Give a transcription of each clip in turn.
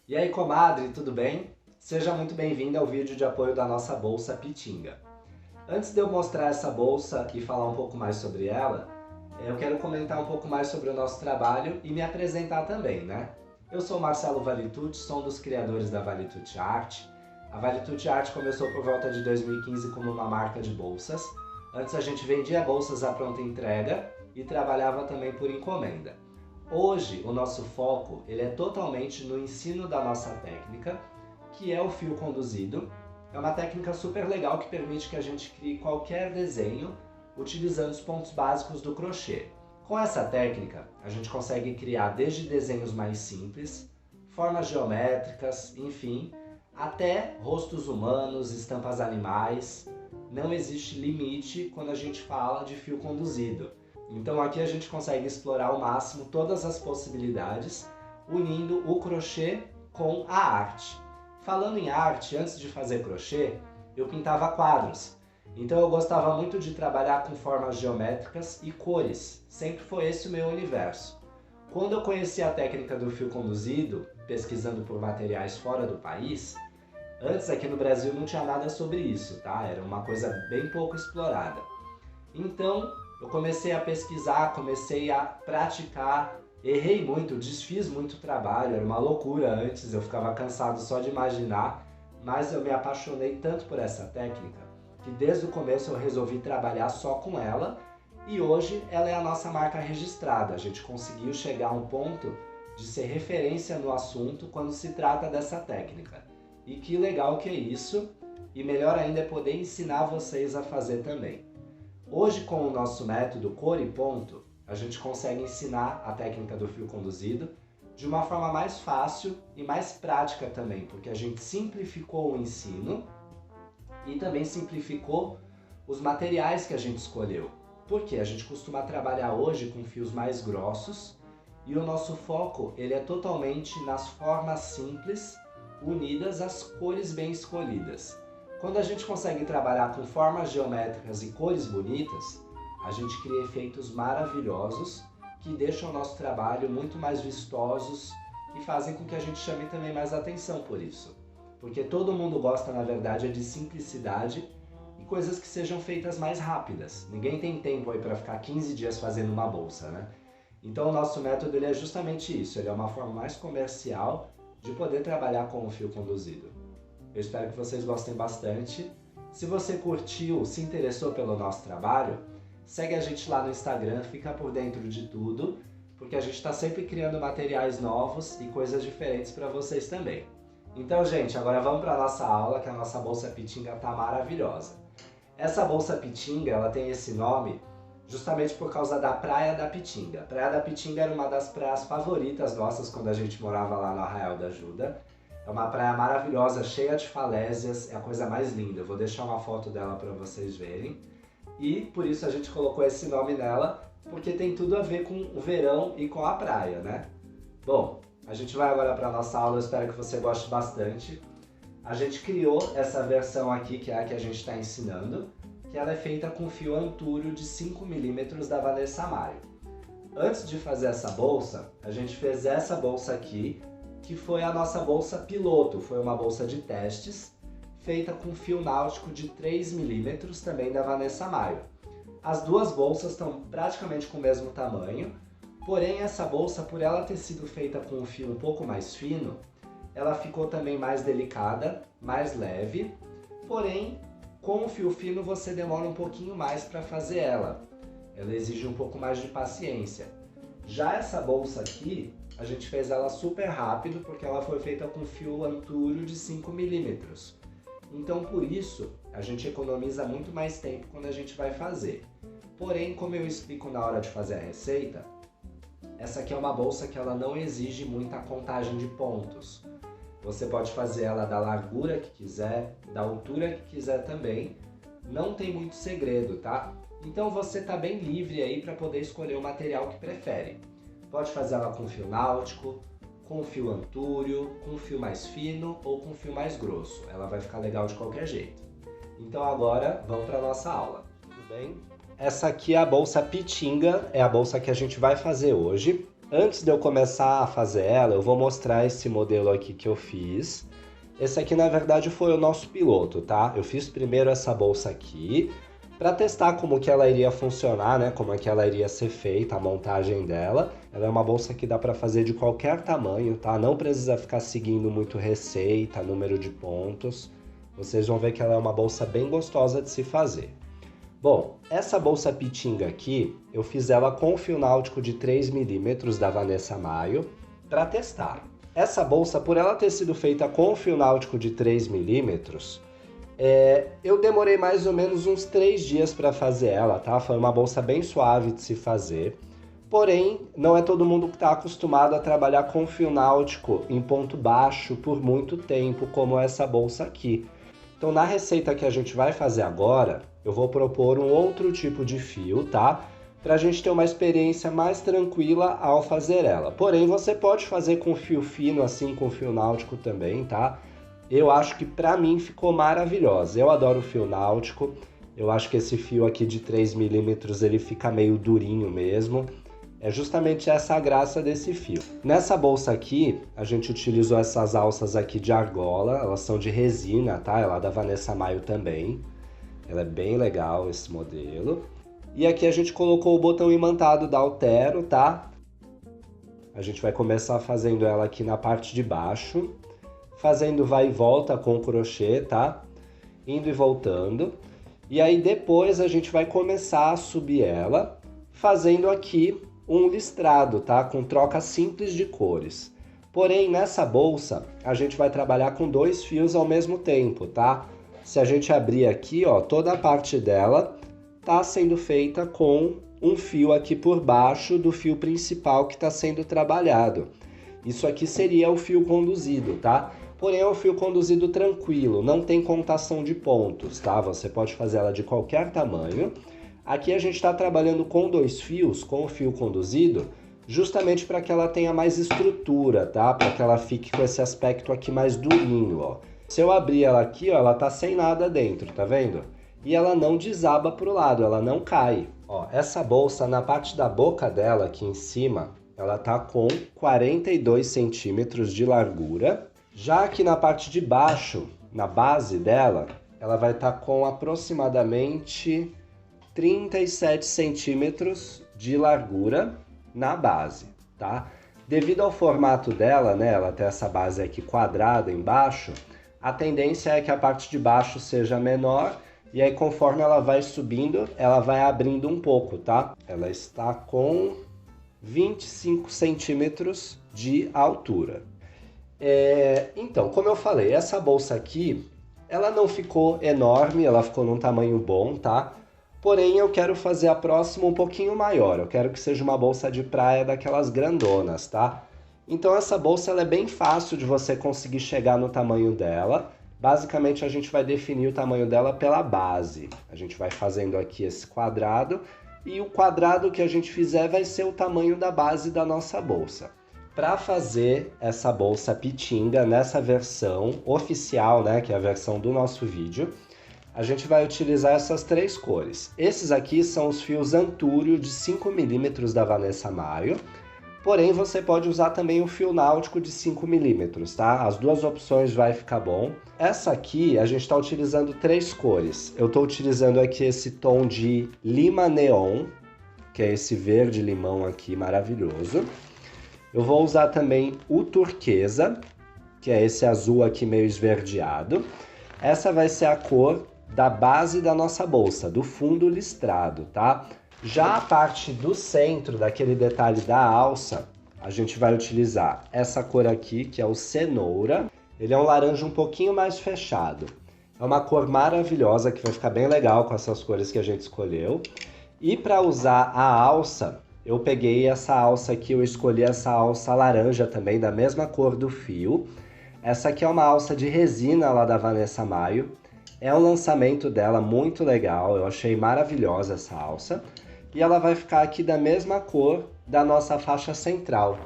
E aí, comadre, tudo bem? Seja muito bem-vinda ao vídeo de apoio da nossa bolsa Pitinga. Antes de eu mostrar essa bolsa e falar um pouco mais sobre ela, eu quero comentar um pouco mais sobre o nosso trabalho e me apresentar também, né? Eu sou Marcelo Valitucci, sou um dos criadores da Valitucci Art. A Valitucci Art começou por volta de 2015 como uma marca de bolsas. Antes a gente vendia bolsas à pronta entrega e trabalhava também por encomenda. Hoje, o nosso foco ele é totalmente no ensino da nossa técnica, que é o fio conduzido. É uma técnica super legal que permite que a gente crie qualquer desenho utilizando os pontos básicos do crochê. Com essa técnica, a gente consegue criar desde desenhos mais simples, formas geométricas, enfim, até rostos humanos, estampas animais. Não existe limite quando a gente fala de fio conduzido. Então aqui a gente consegue explorar ao máximo todas as possibilidades, unindo o crochê com a arte. Falando em arte, antes de fazer crochê, eu pintava quadros. Então eu gostava muito de trabalhar com formas geométricas e cores. Sempre foi esse o meu universo. Quando eu conheci a técnica do fio conduzido, pesquisando por materiais fora do país, antes aqui no Brasil não tinha nada sobre isso, tá? Era uma coisa bem pouco explorada. Então, eu comecei a pesquisar, comecei a praticar, errei muito, desfiz muito trabalho, era uma loucura antes, eu ficava cansado só de imaginar, mas eu me apaixonei tanto por essa técnica que desde o começo eu resolvi trabalhar só com ela e hoje ela é a nossa marca registrada. A gente conseguiu chegar a um ponto de ser referência no assunto quando se trata dessa técnica. E que legal que é isso, e melhor ainda é poder ensinar vocês a fazer também. Hoje, com o nosso método Cor e Ponto, a gente consegue ensinar a técnica do fio conduzido de uma forma mais fácil e mais prática também, porque a gente simplificou o ensino e também simplificou os materiais que a gente escolheu. Porque a gente costuma trabalhar hoje com fios mais grossos e o nosso foco ele é totalmente nas formas simples, unidas às cores bem escolhidas. Quando a gente consegue trabalhar com formas geométricas e cores bonitas, a gente cria efeitos maravilhosos que deixam o nosso trabalho muito mais vistosos e fazem com que a gente chame também mais atenção por isso. Porque todo mundo gosta, na verdade, de simplicidade e coisas que sejam feitas mais rápidas. Ninguém tem tempo aí para ficar 15 dias fazendo uma bolsa, né? Então o nosso método ele é justamente isso, ele é uma forma mais comercial de poder trabalhar com o fio conduzido. Eu espero que vocês gostem bastante. Se você curtiu, se interessou pelo nosso trabalho, segue a gente lá no Instagram, fica por dentro de tudo, porque a gente está sempre criando materiais novos e coisas diferentes para vocês também. Então, gente, agora vamos para a nossa aula, que a nossa bolsa Pitinga tá maravilhosa. Essa bolsa Pitinga, ela tem esse nome justamente por causa da Praia da Pitinga. A Praia da Pitinga era uma das praias favoritas nossas quando a gente morava lá no Arraial da Ajuda. É uma praia maravilhosa, cheia de falésias, é a coisa mais linda. Eu vou deixar uma foto dela para vocês verem. E por isso a gente colocou esse nome nela, porque tem tudo a ver com o verão e com a praia, né? Bom, a gente vai agora para a nossa aula, eu espero que você goste bastante. A gente criou essa versão aqui, que é a que a gente está ensinando, que ela é feita com fio antúrio de 5 mm da Vanessa Maio. Antes de fazer essa bolsa, a gente fez essa bolsa aqui, que foi a nossa bolsa piloto, foi uma bolsa de testes, feita com fio náutico de 3 mm, também da Vanessa Maio. As duas bolsas estão praticamente com o mesmo tamanho, porém essa bolsa, por ela ter sido feita com um fio um pouco mais fino, ela ficou também mais delicada, mais leve, porém com o fio fino você demora um pouquinho mais para fazer ela. Ela exige um pouco mais de paciência. Já essa bolsa aqui, a gente fez ela super rápido porque ela foi feita com fio antúrio de 5 mm. Então por isso a gente economiza muito mais tempo quando a gente vai fazer. Porém, como eu explico na hora de fazer a receita, essa aqui é uma bolsa que ela não exige muita contagem de pontos. Você pode fazer ela da largura que quiser, da altura que quiser também. Não tem muito segredo, tá? Então você tá bem livre aí para poder escolher o material que prefere. Pode fazer ela com fio náutico, com fio antúrio, com fio mais fino ou com fio mais grosso. Ela vai ficar legal de qualquer jeito. Então agora vamos para a nossa aula. Tudo bem? Essa aqui é a bolsa Pitinga, é a bolsa que a gente vai fazer hoje. Antes de eu começar a fazer ela, eu vou mostrar esse modelo aqui que eu fiz. Esse aqui, na verdade, foi o nosso piloto, tá? Eu fiz primeiro essa bolsa aqui, para testar como que ela iria funcionar, né? Como é que ela iria ser feita, a montagem dela. Ela é uma bolsa que dá para fazer de qualquer tamanho, tá? Não precisa ficar seguindo muito receita, número de pontos. Vocês vão ver que ela é uma bolsa bem gostosa de se fazer. Bom, essa bolsa Pitinga aqui, eu fiz ela com fio náutico de 3 milímetros da Vanessa Maio para testar. Essa bolsa, por ela ter sido feita com fio náutico de 3 milímetros, eu demorei mais ou menos uns 3 dias para fazer ela, tá? Foi uma bolsa bem suave de se fazer. Porém, não é todo mundo que está acostumado a trabalhar com fio náutico em ponto baixo por muito tempo, como essa bolsa aqui. Então, na receita que a gente vai fazer agora, eu vou propor um outro tipo de fio, tá? Para a gente ter uma experiência mais tranquila ao fazer ela. Porém, você pode fazer com fio fino, assim, com fio náutico também, tá? Eu acho que para mim ficou maravilhosa. Eu adoro fio náutico. Eu acho que esse fio aqui de 3 milímetros, ele fica meio durinho mesmo. É justamente essa a graça desse fio. Nessa bolsa aqui, a gente utilizou essas alças aqui de argola, elas são de resina, tá? Ela é da Vanessa Maio também. Ela é bem legal esse modelo. E aqui a gente colocou o botão imantado da Altero, tá? A gente vai começar fazendo ela aqui na parte de baixo, fazendo vai e volta com o crochê, tá? Indo e voltando. E aí depois a gente vai começar a subir ela, fazendo aqui um listrado, tá? Com troca simples de cores. Porém, nessa bolsa, a gente vai trabalhar com 2 fios ao mesmo tempo, tá? Se a gente abrir aqui, ó, toda a parte dela tá sendo feita com um fio aqui por baixo do fio principal que está sendo trabalhado. Isso aqui seria o fio conduzido, tá? Porém, é um fio conduzido tranquilo, não tem contação de pontos, tá? Você pode fazer ela de qualquer tamanho. Aqui a gente está trabalhando com 2 fios, com o fio conduzido, justamente para que ela tenha mais estrutura, tá? Para que ela fique com esse aspecto aqui mais durinho, ó. Se eu abrir ela aqui, ó, ela tá sem nada dentro, tá vendo? E ela não desaba pro lado, ela não cai. Ó, essa bolsa, na parte da boca dela aqui em cima, ela tá com 42 centímetros de largura. Já aqui na parte de baixo, na base dela, ela vai estar com aproximadamente 37 centímetros de largura na base, tá? Devido ao formato dela, né, ela tem essa base aqui quadrada embaixo, a tendência é que a parte de baixo seja menor e aí conforme ela vai subindo, ela vai abrindo um pouco, tá? Ela está com 25 centímetros de altura. Então, como eu falei, essa bolsa aqui, ela não ficou enorme, ela ficou num tamanho bom, tá? Porém, eu quero fazer a próxima um pouquinho maior. Eu quero que seja uma bolsa de praia daquelas grandonas, tá? Então essa bolsa ela é bem fácil de você conseguir chegar no tamanho dela. Basicamente a gente vai definir o tamanho dela pela base. A gente vai fazendo aqui esse quadrado e o quadrado que a gente fizer vai ser o tamanho da base da nossa bolsa. Para fazer essa bolsa Pitinga nessa versão oficial, né, que é a versão do nosso vídeo, a gente vai utilizar essas 3 cores. Esses aqui são os fios Antúrio de 5 milímetros da Vanessa Maio. Porém, você pode usar também o fio náutico de 5 milímetros, tá? As duas opções vai ficar bom. Essa aqui, a gente está utilizando 3 cores. Eu estou utilizando aqui esse tom de lima neon, que é esse verde limão aqui maravilhoso. Eu vou usar também o turquesa, que é esse azul aqui meio esverdeado. Essa vai ser a cor da base da nossa bolsa, do fundo listrado, tá? Já a parte do centro, daquele detalhe da alça, a gente vai utilizar essa cor aqui, que é o cenoura. Ele é um laranja um pouquinho mais fechado. É uma cor maravilhosa, que vai ficar bem legal com essas cores que a gente escolheu. E para usar a alça, eu peguei essa alça aqui, eu escolhi essa alça laranja também, da mesma cor do fio. Essa aqui é uma alça de resina lá da Vanessa Maio. É um lançamento dela muito legal, eu achei maravilhosa essa alça. E ela vai ficar aqui da mesma cor da nossa faixa central.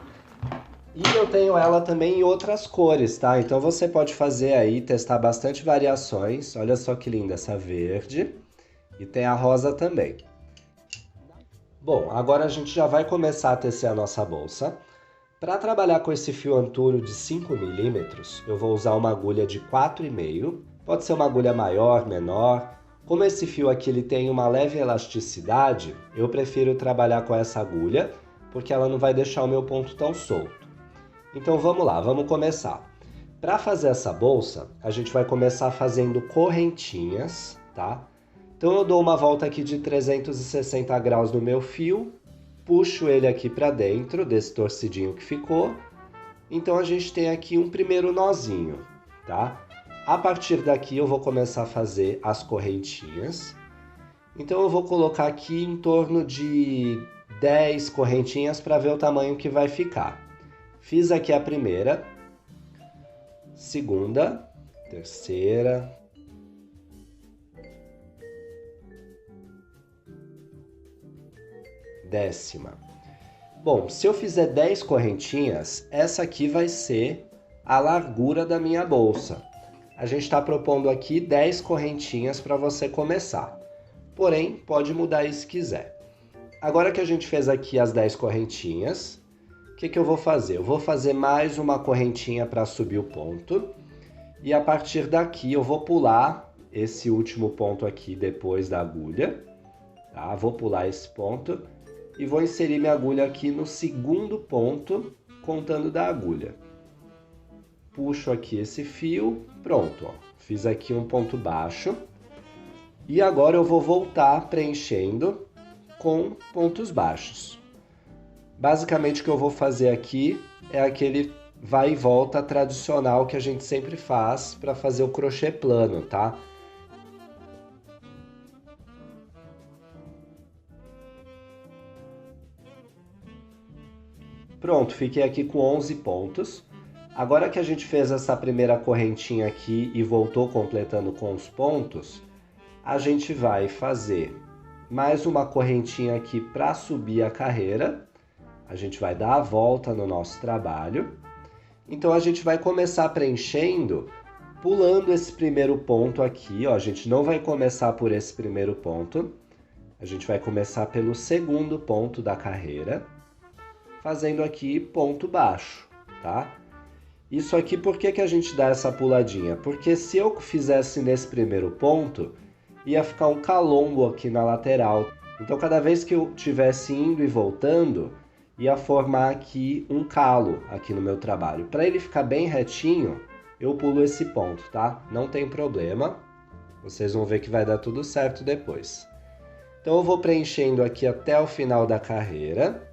E eu tenho ela também em outras cores, tá? Então você pode fazer aí, testar bastante variações. Olha só que linda essa verde. E tem a rosa também. Bom, agora a gente já vai começar a tecer a nossa bolsa. Para trabalhar com esse fio Antúrio de 5 milímetros, eu vou usar uma agulha de 4,5. Pode ser uma agulha maior, menor. Como esse fio aqui ele tem uma leve elasticidade, eu prefiro trabalhar com essa agulha, porque ela não vai deixar o meu ponto tão solto. Então vamos lá, vamos começar. Para fazer essa bolsa, a gente vai começar fazendo correntinhas, tá? Então eu dou uma volta aqui de 360 graus no meu fio, puxo ele aqui para dentro desse torcidinho que ficou. Então a gente tem aqui um primeiro nozinho, tá? A partir daqui eu vou começar a fazer as correntinhas. Então eu vou colocar aqui em torno de 10 correntinhas para ver o tamanho que vai ficar. Fiz aqui a primeira, segunda, terceira, décima. Bom, se eu fizer 10 correntinhas, essa aqui vai ser a largura da minha bolsa. A gente está propondo aqui 10 correntinhas para você começar. Porém, pode mudar isso se quiser. Agora que a gente fez aqui as 10 correntinhas, o que eu vou fazer? Eu vou fazer mais uma correntinha para subir o ponto. E a partir daqui eu vou pular esse último ponto aqui depois da agulha. Tá? Vou pular esse ponto e vou inserir minha agulha aqui no segundo ponto, contando da agulha. Puxo aqui esse fio, pronto, ó. Fiz aqui um ponto baixo. E agora eu vou voltar preenchendo com pontos baixos. Basicamente o que eu vou fazer aqui é aquele vai e volta tradicional que a gente sempre faz para fazer o crochê plano, tá? Pronto, fiquei aqui com 11 pontos. Agora que a gente fez essa primeira correntinha aqui e voltou completando com os pontos, a gente vai fazer mais uma correntinha aqui para subir a carreira. A gente vai dar a volta no nosso trabalho. Então a gente vai começar preenchendo, pulando esse primeiro ponto aqui, ó. A gente não vai começar por esse primeiro ponto. A gente vai começar pelo segundo ponto da carreira, fazendo aqui ponto baixo, tá? Isso aqui, por que a gente dá essa puladinha? Porque se eu fizesse nesse primeiro ponto, ia ficar um calombo aqui na lateral. Então, cada vez que eu estivesse indo e voltando, ia formar aqui um calo aqui no meu trabalho. Para ele ficar bem retinho, eu pulo esse ponto, tá? Não tem problema. Vocês vão ver que vai dar tudo certo depois. Então, eu vou preenchendo aqui até o final da carreira.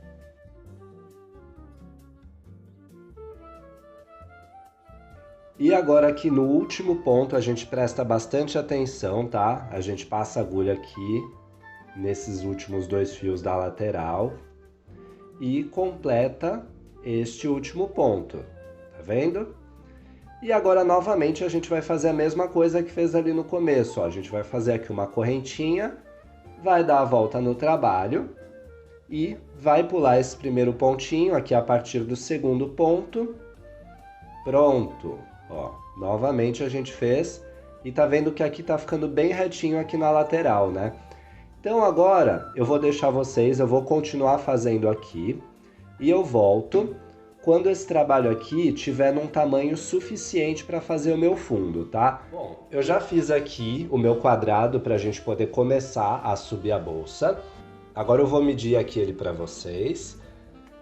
E agora aqui no último ponto a gente presta bastante atenção, tá? A gente passa a agulha aqui nesses últimos dois fios da lateral e completa este último ponto, tá vendo? E agora novamente a gente vai fazer a mesma coisa que fez ali no começo, ó. A gente vai fazer aqui uma correntinha, vai dar a volta no trabalho e vai pular esse primeiro pontinho aqui a partir do segundo ponto. Pronto! Ó, novamente a gente fez e tá vendo que aqui tá ficando bem retinho aqui na lateral, né? Então agora eu vou deixar vocês, eu vou continuar fazendo aqui e eu volto quando esse trabalho aqui tiver num tamanho suficiente para fazer o meu fundo, tá? Bom, eu já fiz aqui o meu quadrado para a gente poder começar a subir a bolsa. Agora eu vou medir aqui ele para vocês.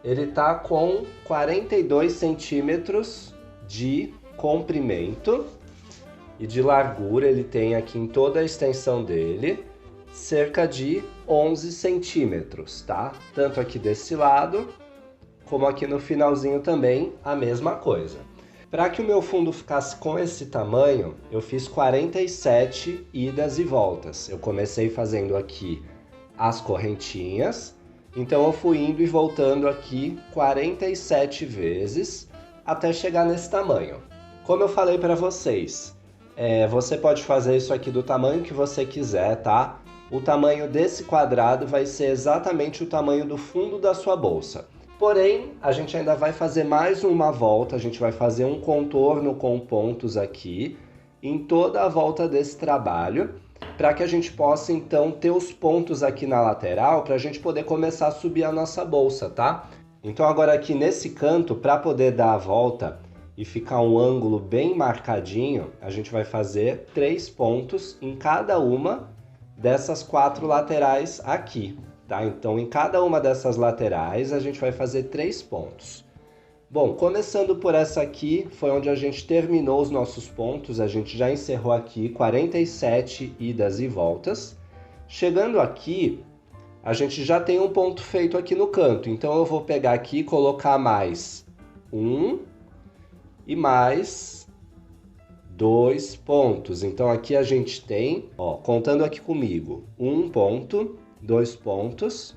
Ele tá com 42 centímetros de comprimento e de largura. Ele tem aqui em toda a extensão dele cerca de 11 centímetros, tá? Tanto aqui desse lado como aqui no finalzinho também a mesma coisa. Para que o meu fundo ficasse com esse tamanho, eu fiz 47 idas e voltas. Eu comecei fazendo aqui as correntinhas, então eu fui indo e voltando aqui 47 vezes até chegar nesse tamanho. Como eu falei para vocês, você pode fazer isso aqui do tamanho que você quiser, tá? O tamanho desse quadrado vai ser exatamente o tamanho do fundo da sua bolsa. Porém, a gente ainda vai fazer mais uma volta, a gente vai fazer um contorno com pontos aqui em toda a volta desse trabalho. para que a gente possa então ter os pontos aqui na lateral para a gente poder começar a subir a nossa bolsa, tá? Então agora aqui nesse canto, para poder dar a volta e ficar um ângulo bem marcadinho, a gente vai fazer 3 pontos em cada uma dessas 4 laterais aqui, tá? Então em cada uma dessas laterais a gente vai fazer 3 pontos. Bom, começando por essa aqui, foi onde a gente terminou os nossos pontos, a gente já encerrou aqui 47 idas e voltas. Chegando aqui, a gente já tem um ponto feito aqui no canto, então eu vou pegar aqui e colocar mais 1 e mais 2 pontos. Então aqui a gente tem, ó, contando aqui comigo, 1 ponto, 2 pontos,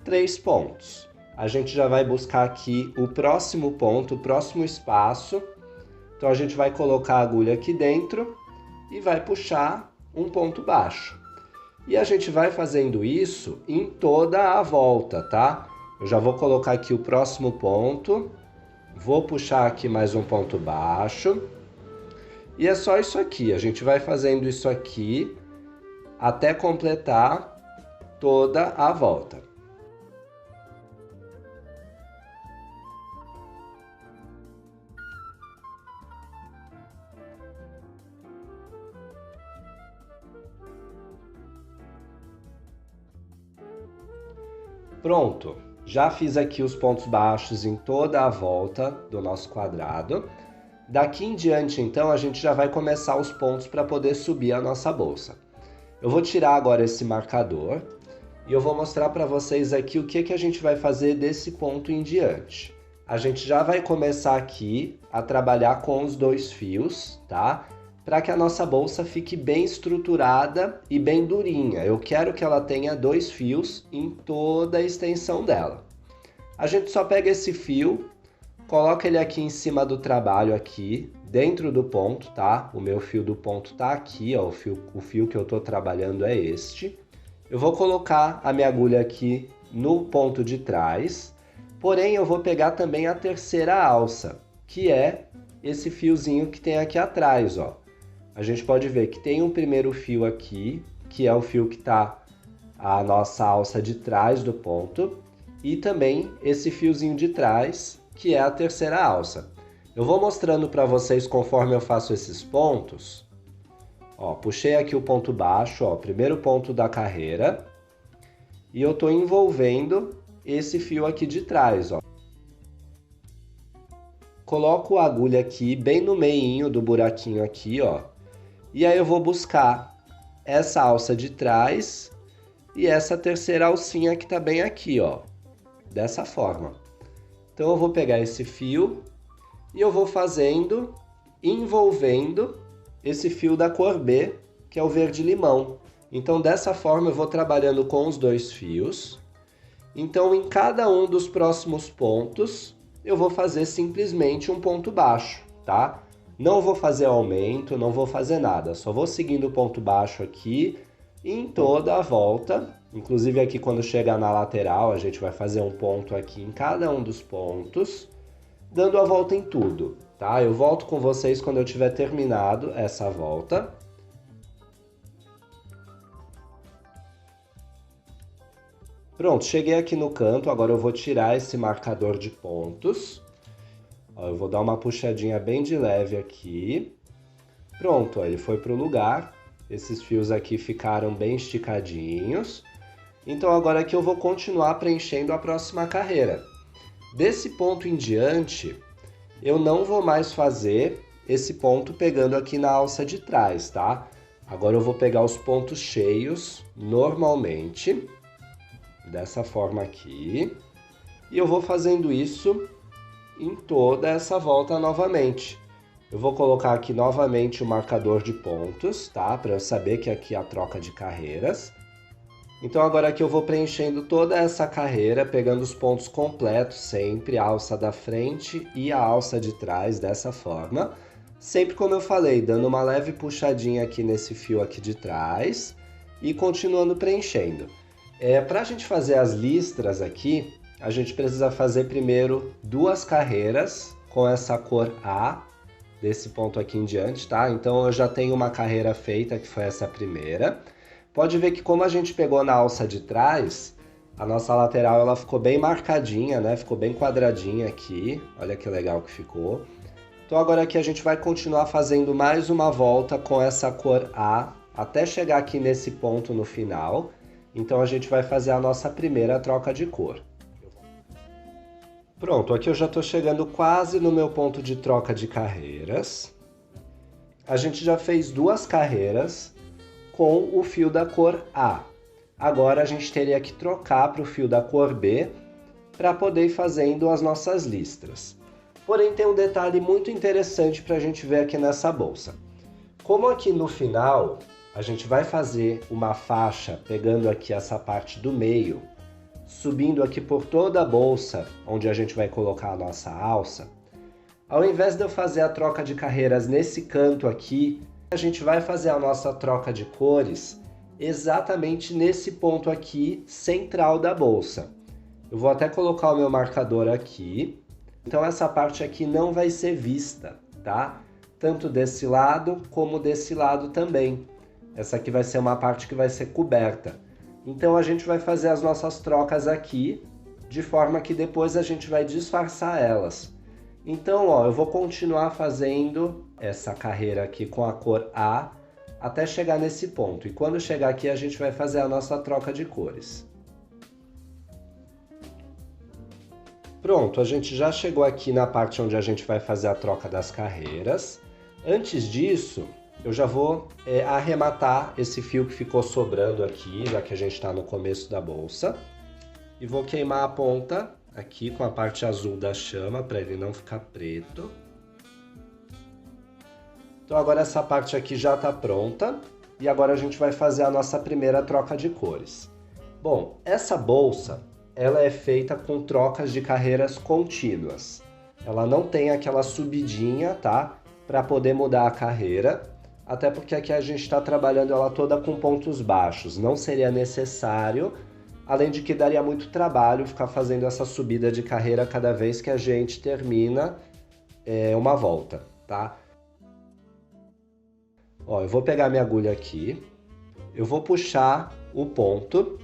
3 pontos. A gente já vai buscar aqui o próximo ponto, o próximo espaço. Então a gente vai colocar a agulha aqui dentro e vai puxar um ponto baixo. E a gente vai fazendo isso em toda a volta, tá? Eu já vou colocar aqui o próximo ponto, vou puxar aqui mais um ponto baixo. E é só isso aqui, a gente vai fazendo isso aqui até completar toda a volta. Pronto, já fiz aqui os pontos baixos em toda a volta do nosso quadrado. Daqui em diante, então, a gente já vai começar os pontos para poder subir a nossa bolsa. Eu vou tirar agora esse marcador e eu vou mostrar para vocês aqui o que a gente vai fazer desse ponto em diante. A gente já vai começar aqui a trabalhar com os 2 fios, tá? Para que a nossa bolsa fique bem estruturada e bem durinha. Eu quero que ela tenha 2 fios em toda a extensão dela. A gente só pega esse fio, coloca ele aqui em cima do trabalho aqui, dentro do ponto, tá? O meu fio do ponto tá aqui, ó, o fio que eu tô trabalhando é este. Eu vou colocar a minha agulha aqui no ponto de trás, porém eu vou pegar também a terceira alça, que é esse fiozinho que tem aqui atrás, ó. A gente pode ver que tem um primeiro fio aqui, que é o fio que tá a nossa alça de trás do ponto, e também esse fiozinho de trás, que é a terceira alça. Eu vou mostrando para vocês conforme eu faço esses pontos. Ó, puxei aqui o ponto baixo, ó, o primeiro ponto da carreira, e eu tô envolvendo esse fio aqui de trás, ó. Coloco a agulha aqui bem no meinho do buraquinho aqui, ó. E aí eu vou buscar essa alça de trás e essa terceira alcinha que tá bem aqui, ó. Dessa forma. Então eu vou pegar esse fio e eu vou fazendo, envolvendo esse fio da cor B, que é o verde limão. Então dessa forma eu vou trabalhando com os 2 fios. Então em cada um dos próximos pontos eu vou fazer simplesmente um ponto baixo, tá? Não vou fazer aumento, não vou fazer nada, só vou seguindo o ponto baixo aqui em toda a volta. Inclusive aqui quando chegar na lateral a gente vai fazer um ponto aqui em cada um dos pontos, dando a volta em tudo, tá? Eu volto com vocês quando eu tiver terminado essa volta. Pronto, cheguei aqui no canto, agora eu vou tirar esse marcador de pontos. Ó, eu vou dar uma puxadinha bem de leve aqui. Pronto, ó, ele foi para o lugar. Esses fios aqui ficaram bem esticadinhos. Então agora aqui eu vou continuar preenchendo a próxima carreira. Desse ponto em diante, eu não vou mais fazer esse ponto pegando aqui na alça de trás, tá? Agora eu vou pegar os pontos cheios normalmente, dessa forma aqui. E eu vou fazendo isso em toda essa volta novamente. Eu vou colocar aqui novamente o marcador de pontos, tá? Para eu saber que aqui é a troca de carreiras. Então agora aqui eu vou preenchendo toda essa carreira, pegando os pontos completos sempre, a alça da frente e a alça de trás, dessa forma. Sempre como eu falei, dando uma leve puxadinha aqui nesse fio aqui de trás e continuando preenchendo. Para a gente fazer as listras aqui, a gente precisa fazer primeiro 2 carreiras com essa cor A, desse ponto aqui em diante, tá? Então eu já tenho uma carreira feita, que foi essa primeira. Pode ver que como a gente pegou na alça de trás, a nossa lateral ela ficou bem marcadinha, né? Ficou bem quadradinha aqui. Olha que legal que ficou. Então agora aqui a gente vai continuar fazendo mais uma volta com essa cor A, até chegar aqui nesse ponto no final. Então a gente vai fazer a nossa primeira troca de cor. Pronto, aqui eu já estou chegando quase no meu ponto de troca de carreiras. A gente já fez 2 carreiras com o fio da cor A. Agora a gente teria que trocar para o fio da cor B para poder ir fazendo as nossas listras. Porém tem um detalhe muito interessante para a gente ver aqui nessa bolsa. Como aqui no final a gente vai fazer uma faixa pegando aqui essa parte do meio, subindo aqui por toda a bolsa, onde a gente vai colocar a nossa alça, ao invés de eu fazer a troca de carreiras nesse canto aqui, a gente vai fazer a nossa troca de cores exatamente nesse ponto aqui, central da bolsa. Eu vou até colocar o meu marcador aqui, então essa parte aqui não vai ser vista, tá? Tanto desse lado como desse lado também. Essa aqui vai ser uma parte que vai ser coberta. Então a gente vai fazer as nossas trocas aqui, de forma que depois a gente vai disfarçar elas. Então, ó, eu vou continuar fazendo essa carreira aqui com a cor A, até chegar nesse ponto. E quando chegar aqui a gente vai fazer a nossa troca de cores. Pronto, a gente já chegou aqui na parte onde a gente vai fazer a troca das carreiras. Antes disso, eu já vou arrematar esse fio que ficou sobrando aqui, já que a gente está no começo da bolsa. E vou queimar a ponta aqui com a parte azul da chama, para ele não ficar preto. Então agora essa parte aqui já está pronta. E agora a gente vai fazer a nossa primeira troca de cores. Bom, essa bolsa, ela é feita com trocas de carreiras contínuas. Ela não tem aquela subidinha, tá? Para poder mudar a carreira. Até porque aqui a gente está trabalhando ela toda com pontos baixos. Não seria necessário, além de que daria muito trabalho ficar fazendo essa subida de carreira cada vez que a gente termina uma volta, tá? Ó, eu vou pegar minha agulha aqui, eu vou puxar o ponto,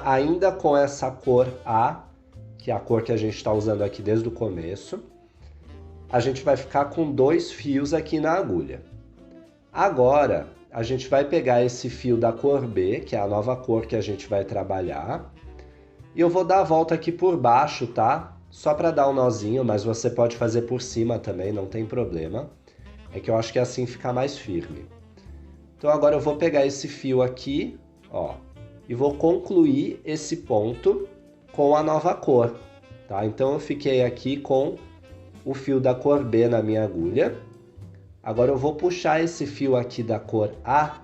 ainda com essa cor A, que é a cor que a gente está usando aqui desde o começo. A gente vai ficar com 2 fios aqui na agulha. Agora, a gente vai pegar esse fio da cor B, que é a nova cor que a gente vai trabalhar, e eu vou dar a volta aqui por baixo, tá? Só para dar um nozinho, mas você pode fazer por cima também, não tem problema. É que eu acho que assim fica mais firme. Então agora eu vou pegar esse fio aqui, ó, e vou concluir esse ponto com a nova cor, tá? Então eu fiquei aqui com o fio da cor B na minha agulha. Agora eu vou puxar esse fio aqui da cor A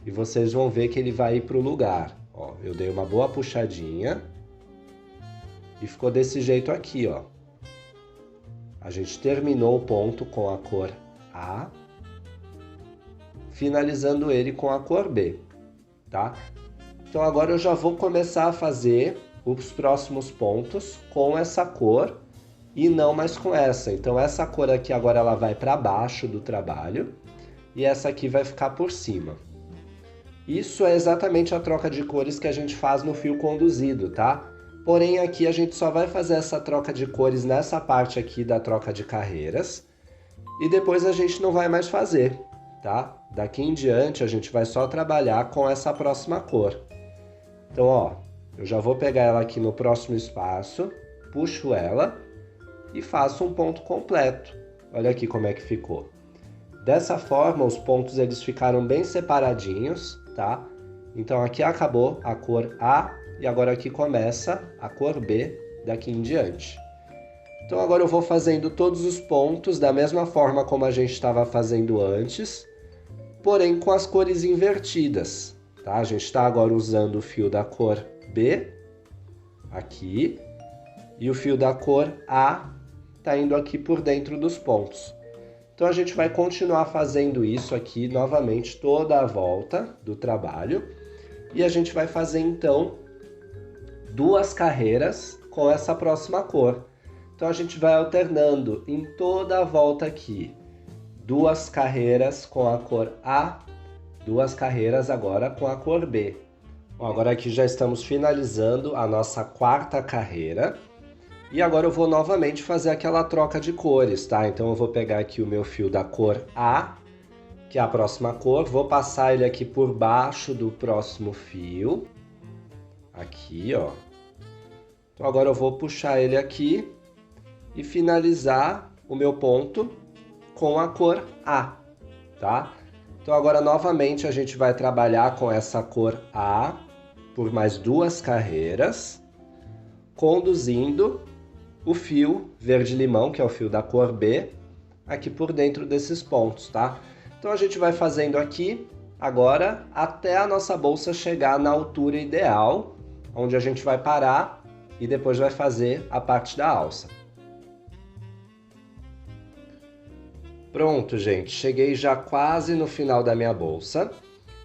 e vocês vão ver que ele vai ir para o lugar. Ó, eu dei uma boa puxadinha e ficou desse jeito aqui, ó. A gente terminou o ponto com a cor A, finalizando ele com a cor B, tá? Então agora eu já vou começar a fazer os próximos pontos com essa cor e não mais com essa. Então essa cor aqui agora ela vai para baixo do trabalho e essa aqui vai ficar por cima. Isso é exatamente a troca de cores que a gente faz no fio conduzido, tá? Porém aqui a gente só vai fazer essa troca de cores nessa parte aqui da troca de carreiras e depois a gente não vai mais fazer, tá? Daqui em diante a gente vai só trabalhar com essa próxima cor. Então, ó, eu já vou pegar ela aqui no próximo espaço, puxo ela e faço um ponto completo. Olha aqui como é que ficou. Dessa forma, os pontos eles ficaram bem separadinhos, tá? Então aqui acabou a cor A e agora aqui começa a cor B daqui em diante. Então agora eu vou fazendo todos os pontos da mesma forma como a gente estava fazendo antes, porém com as cores invertidas, tá? A gente está agora usando o fio da cor B aqui e o fio da cor A está indo aqui por dentro dos pontos. Então a gente vai continuar fazendo isso aqui novamente toda a volta do trabalho e a gente vai fazer então 2 carreiras com essa próxima cor. Então a gente vai alternando em toda a volta aqui duas carreiras com a cor A, duas carreiras agora com a cor B. Bom, agora aqui já estamos finalizando a nossa quarta carreira. E agora eu vou novamente fazer aquela troca de cores, tá? Então eu vou pegar aqui o meu fio da cor A, que é a próxima cor, vou passar ele aqui por baixo do próximo fio. Aqui, ó. Então agora eu vou puxar ele aqui e finalizar o meu ponto com a cor A, tá? Então agora novamente a gente vai trabalhar com essa cor A por mais duas carreiras, conduzindo o fio verde-limão, que é o fio da cor B, aqui por dentro desses pontos, tá? Então a gente vai fazendo aqui agora até a nossa bolsa chegar na altura ideal, onde a gente vai parar e depois vai fazer a parte da alça. Pronto, gente, cheguei já quase no final da minha bolsa.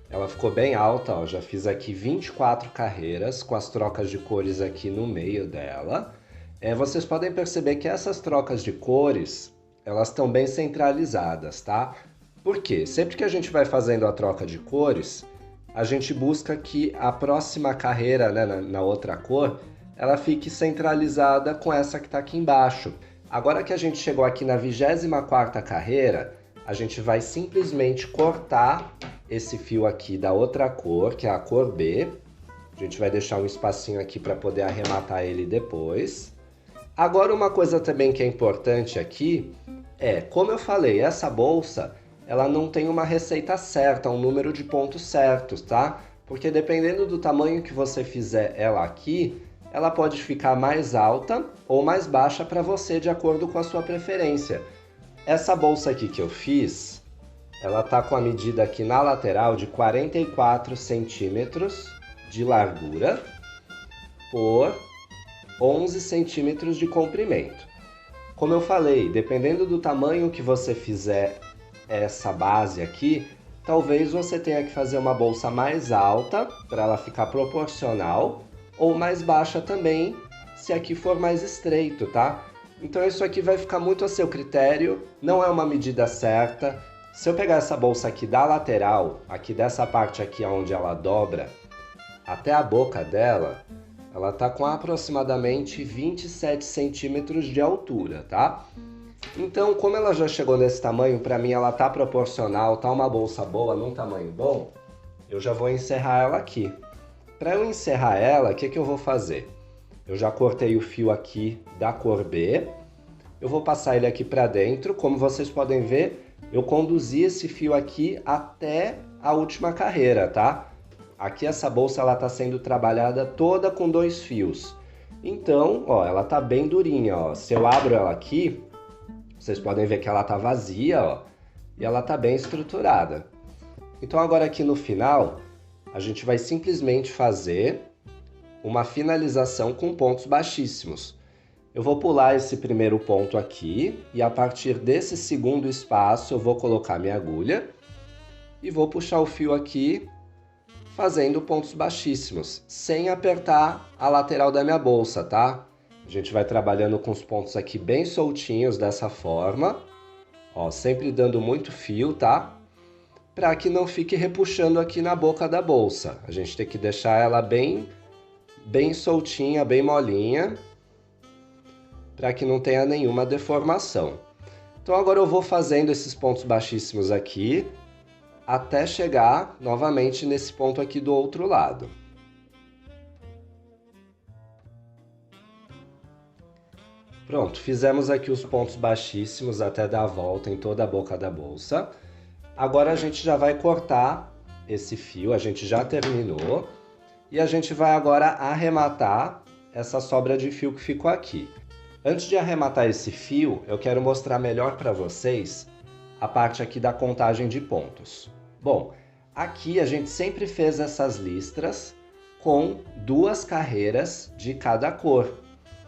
Ela ficou bem alta, ó, já fiz aqui 24 carreiras com as trocas de cores aqui no meio dela. Vocês podem perceber que essas trocas de cores, elas estão bem centralizadas, tá? Por quê? Sempre que a gente vai fazendo a troca de cores, a gente busca que a próxima carreira, né, na outra cor, ela fique centralizada com essa que está aqui embaixo. Agora que a gente chegou aqui na 24ª carreira, a gente vai simplesmente cortar esse fio aqui da outra cor, que é a cor B. A gente vai deixar um espacinho aqui para poder arrematar ele depois. Agora uma coisa também que é importante aqui como eu falei, essa bolsa, ela não tem uma receita certa, um número de pontos certos, tá? Porque dependendo do tamanho que você fizer ela aqui, ela pode ficar mais alta ou mais baixa para você, de acordo com a sua preferência. Essa bolsa aqui que eu fiz, ela tá com a medida aqui na lateral de 44 centímetros de largura por 11 centímetros de comprimento. Como eu falei, dependendo do tamanho que você fizer essa base aqui, talvez você tenha que fazer uma bolsa mais alta para ela ficar proporcional, ou mais baixa também, se aqui for mais estreito, tá? Então isso aqui vai ficar muito a seu critério, não é uma medida certa. Se eu pegar essa bolsa aqui da lateral, aqui dessa parte aqui onde ela dobra, até a boca dela, ela tá com aproximadamente 27 centímetros de altura, tá? Então, como ela já chegou nesse tamanho, para mim ela tá proporcional, tá uma bolsa boa, num tamanho bom, eu já vou encerrar ela aqui. Para eu encerrar ela, o que eu vou fazer? Eu já cortei o fio aqui da cor B, eu vou passar ele aqui para dentro, como vocês podem ver, eu conduzi esse fio aqui até a última carreira, tá? Aqui essa bolsa ela está sendo trabalhada toda com 2 fios. Então, ó, ela tá bem durinha, ó. Se eu abro ela aqui, vocês podem ver que ela tá vazia, ó, e ela tá bem estruturada. Então agora aqui no final, a gente vai simplesmente fazer uma finalização com pontos baixíssimos. Eu vou pular esse primeiro ponto aqui e a partir desse segundo espaço eu vou colocar minha agulha e vou puxar o fio aqui fazendo pontos baixíssimos, sem apertar a lateral da minha bolsa, tá? A gente vai trabalhando com os pontos aqui bem soltinhos dessa forma, ó, sempre dando muito fio, tá? Para que não fique repuxando aqui na boca da bolsa. A gente tem que deixar ela bem soltinha, bem molinha, para que não tenha nenhuma deformação. Então agora eu vou fazendo esses pontos baixíssimos aqui, até chegar novamente nesse ponto aqui do outro lado. Pronto, fizemos aqui os pontos baixíssimos até dar a volta em toda a boca da bolsa. Agora a gente já vai cortar esse fio, a gente já terminou. E a gente vai agora arrematar essa sobra de fio que ficou aqui. Antes de arrematar esse fio, eu quero mostrar melhor para vocês a parte aqui da contagem de pontos. Bom, aqui a gente sempre fez essas listras com 2 carreiras de cada cor.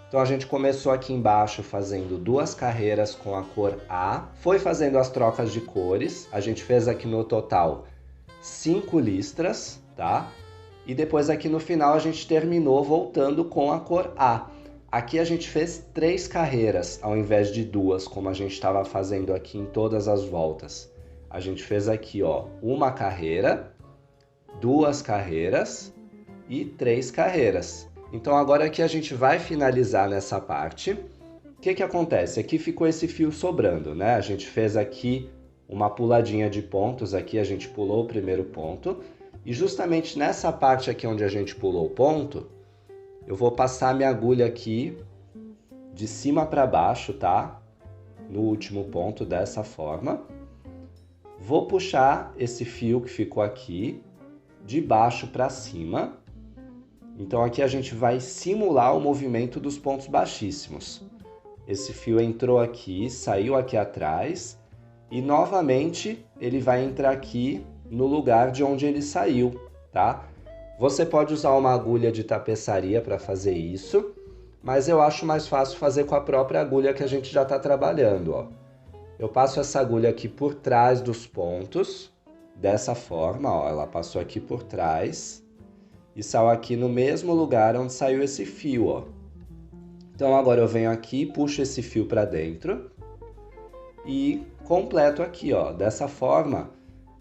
Então a gente começou aqui embaixo fazendo 2 carreiras com a cor A, foi fazendo as trocas de cores, a gente fez aqui no total 5 listras, tá? E depois aqui no final a gente terminou voltando com a cor A. Aqui a gente fez 3 carreiras ao invés de 2, como a gente estava fazendo aqui em todas as voltas. A gente fez aqui, ó, uma carreira, 2 carreiras e 3 carreiras. Então agora aqui a gente vai finalizar nessa parte. O que que acontece? Aqui ficou esse fio sobrando, né? A gente fez aqui uma puladinha de pontos, aqui a gente pulou o primeiro ponto. E justamente nessa parte aqui onde a gente pulou o ponto, eu vou passar minha agulha aqui de cima para baixo, tá? No último ponto, dessa forma. Vou puxar esse fio que ficou aqui de baixo para cima. Então aqui a gente vai simular o movimento dos pontos baixíssimos. Esse fio entrou aqui, saiu aqui atrás e novamente ele vai entrar aqui no lugar de onde ele saiu, tá? Você pode usar uma agulha de tapeçaria para fazer isso, mas eu acho mais fácil fazer com a própria agulha que a gente já está trabalhando, ó. Eu passo essa agulha aqui por trás dos pontos, dessa forma, ó, ela passou aqui por trás e saiu aqui no mesmo lugar onde saiu esse fio, ó. Então agora eu venho aqui, puxo esse fio para dentro e completo aqui, ó. Dessa forma,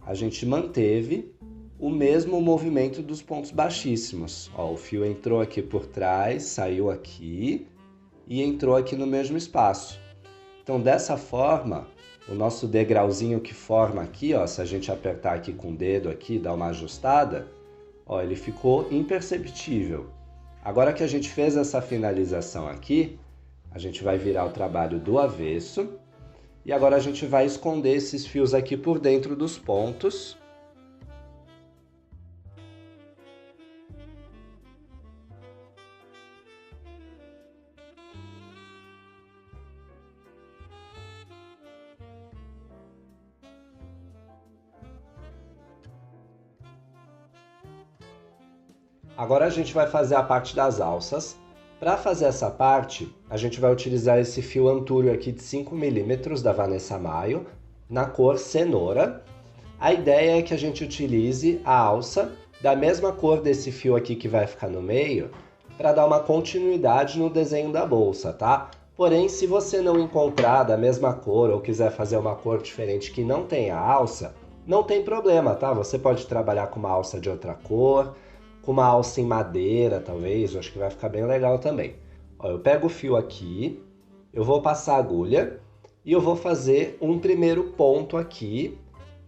a gente manteve o mesmo movimento dos pontos baixíssimos. Ó, o fio entrou aqui por trás, saiu aqui e entrou aqui no mesmo espaço. Então, dessa forma, o nosso degrauzinho que forma aqui, ó, se a gente apertar aqui com o dedo aqui, dar uma ajustada, ó, ele ficou imperceptível. Agora que a gente fez essa finalização aqui, a gente vai virar o trabalho do avesso e agora a gente vai esconder esses fios aqui por dentro dos pontos. Agora a gente vai fazer a parte das alças. Para fazer essa parte, a gente vai utilizar esse fio antúrio aqui de 5 mm da Vanessa Maio, na cor cenoura. A ideia é que a gente utilize a alça da mesma cor desse fio aqui que vai ficar no meio, para dar uma continuidade no desenho da bolsa, tá? Porém, se você não encontrar da mesma cor ou quiser fazer uma cor diferente que não tenha alça, não tem problema, tá? Você pode trabalhar com uma alça de outra cor, com uma alça em madeira, talvez, eu acho que vai ficar bem legal também. Ó, eu pego o fio aqui, eu vou passar a agulha e eu vou fazer um primeiro ponto aqui,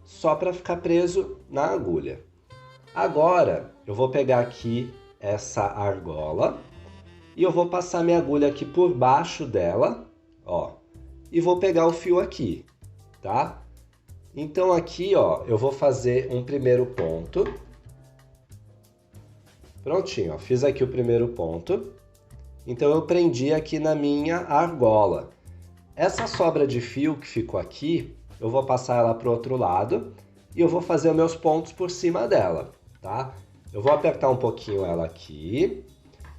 só para ficar preso na agulha. Agora, eu vou pegar aqui essa argola e eu vou passar minha agulha aqui por baixo dela, ó, e vou pegar o fio aqui, tá? Então aqui, ó, eu vou fazer um primeiro ponto. Prontinho, ó, fiz aqui o primeiro ponto. Então eu prendi aqui na minha argola. Essa sobra de fio que ficou aqui, eu vou passar ela para o outro lado e eu vou fazer os meus pontos por cima dela, tá? Eu vou apertar um pouquinho ela aqui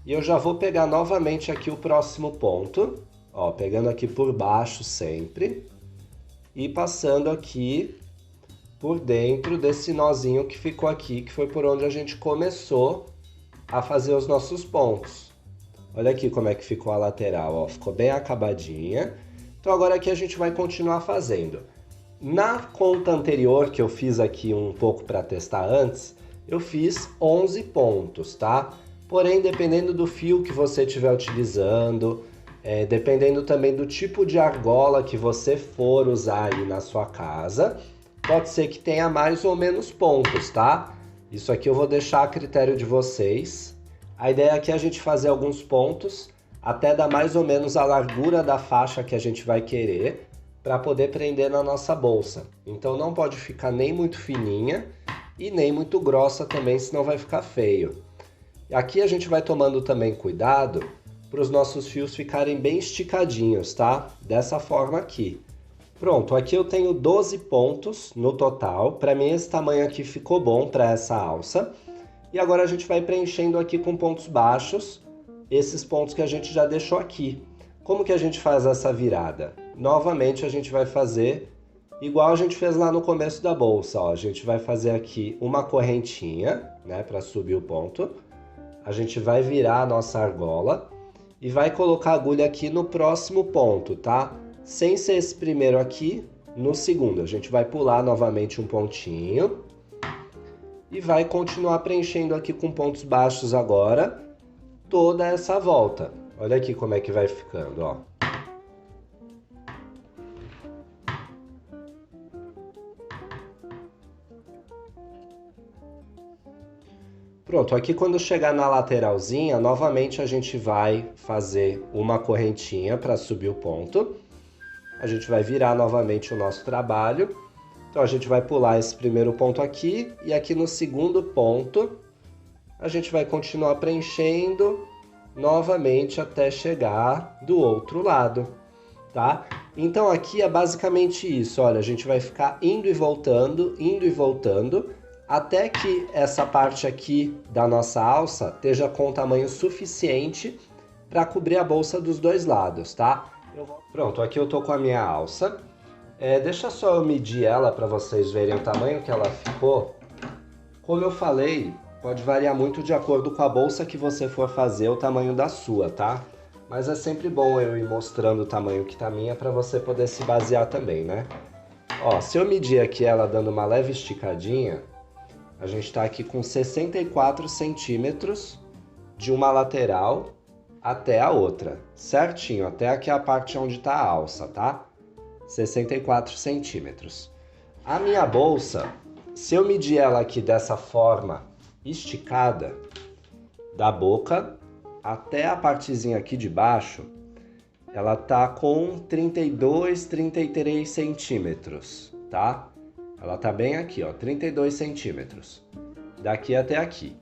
e eu já vou pegar novamente aqui o próximo ponto, ó, pegando aqui por baixo sempre e passando aqui por dentro desse nozinho que ficou aqui, que foi por onde a gente começou a fazer os nossos pontos. Olha aqui como é que ficou a lateral, ó, ficou bem acabadinha. Então agora aqui a gente vai continuar fazendo. Na conta anterior que eu fiz aqui um pouco para testar antes, eu fiz 11 pontos, tá? Porém, dependendo do fio que você estiver utilizando, dependendo também do tipo de argola que você for usar aí na sua casa, pode ser que tenha mais ou menos pontos, tá? Isso aqui eu vou deixar a critério de vocês. A ideia aqui é a gente fazer alguns pontos até dar mais ou menos a largura da faixa que a gente vai querer para poder prender na nossa bolsa. Então não pode ficar nem muito fininha e nem muito grossa também, senão vai ficar feio. Aqui a gente vai tomando também cuidado para os nossos fios ficarem bem esticadinhos, tá? Dessa forma aqui. Pronto, aqui eu tenho 12 pontos no total. Para mim esse tamanho aqui ficou bom para essa alça. E agora a gente vai preenchendo aqui com pontos baixos, esses pontos que a gente já deixou aqui. Como que a gente faz essa virada? Novamente a gente vai fazer igual a gente fez lá no começo da bolsa, ó. A gente vai fazer aqui uma correntinha, né, para subir o ponto. A gente vai virar a nossa argola e vai colocar a agulha aqui no próximo ponto, tá? Sem ser esse primeiro aqui, no segundo. A gente vai pular novamente um pontinho e vai continuar preenchendo aqui com pontos baixos agora toda essa volta. Olha aqui como é que vai ficando, ó. Pronto, aqui quando chegar na lateralzinha, novamente a gente vai fazer uma correntinha para subir o ponto. A gente vai virar novamente o nosso trabalho. Então a gente vai pular esse primeiro ponto aqui e aqui no segundo ponto a gente vai continuar preenchendo novamente até chegar do outro lado, tá? Então aqui é basicamente isso, olha, a gente vai ficar indo e voltando, até que essa parte aqui da nossa alça esteja com tamanho suficiente para cobrir a bolsa dos dois lados, tá? Pronto, aqui eu tô com a minha alça. Deixa só eu medir ela para vocês verem o tamanho que ela ficou. Como eu falei, pode variar muito de acordo com a bolsa que você for fazer, o tamanho da sua, tá? Mas é sempre bom eu ir mostrando o tamanho que tá minha para você poder se basear também, né? Ó, se eu medir aqui ela dando uma leve esticadinha, a gente tá aqui com 64 centímetros de uma lateral até a outra, certinho, até aqui a parte onde tá a alça, tá? 64 centímetros. A minha bolsa, se eu medir ela aqui dessa forma esticada, da boca até a partezinha aqui de baixo, ela tá com 32, 33 centímetros, tá? Ela tá bem aqui, ó, 32 centímetros, daqui até aqui.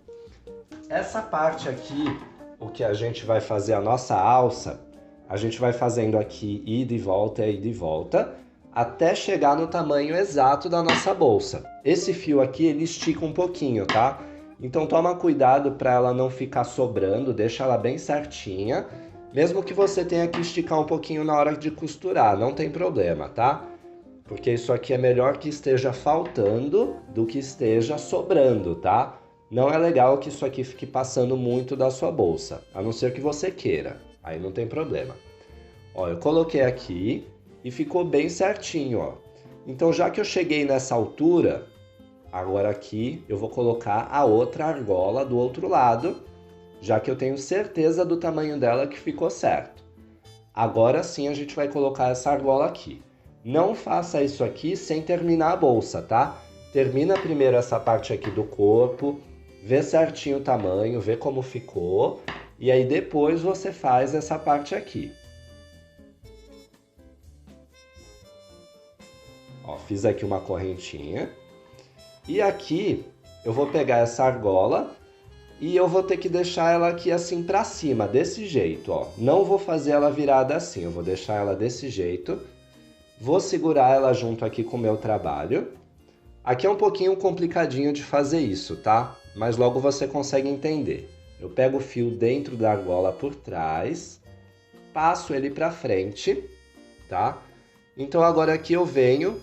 Essa parte aqui, o que a gente vai fazer a nossa alça, a gente vai fazendo aqui ida e volta, até chegar no tamanho exato da nossa bolsa. Esse fio aqui, ele estica um pouquinho, tá? Então toma cuidado para ela não ficar sobrando, deixa ela bem certinha. Mesmo que você tenha que esticar um pouquinho na hora de costurar, não tem problema, tá? Porque isso aqui é melhor que esteja faltando do que esteja sobrando, tá? Não é legal que isso aqui fique passando muito da sua bolsa, a não ser que você queira, aí não tem problema. Ó, eu coloquei aqui e ficou bem certinho, ó. Então já que eu cheguei nessa altura, agora aqui eu vou colocar a outra argola do outro lado, já que eu tenho certeza do tamanho dela que ficou certo. Agora sim a gente vai colocar essa argola aqui. Não faça isso aqui sem terminar a bolsa, tá? Termina primeiro essa parte aqui do corpo, vê certinho o tamanho, vê como ficou, e aí depois você faz essa parte aqui. Ó, fiz aqui uma correntinha. E aqui eu vou pegar essa argola e eu vou ter que deixar ela aqui assim pra cima, desse jeito, ó. Não vou fazer ela virada assim, eu vou deixar ela desse jeito. Vou segurar ela junto aqui com o meu trabalho. Aqui é um pouquinho complicadinho de fazer isso, tá? Mas logo você consegue entender. Eu pego o fio dentro da argola por trás, passo ele pra frente, tá? Então agora aqui eu venho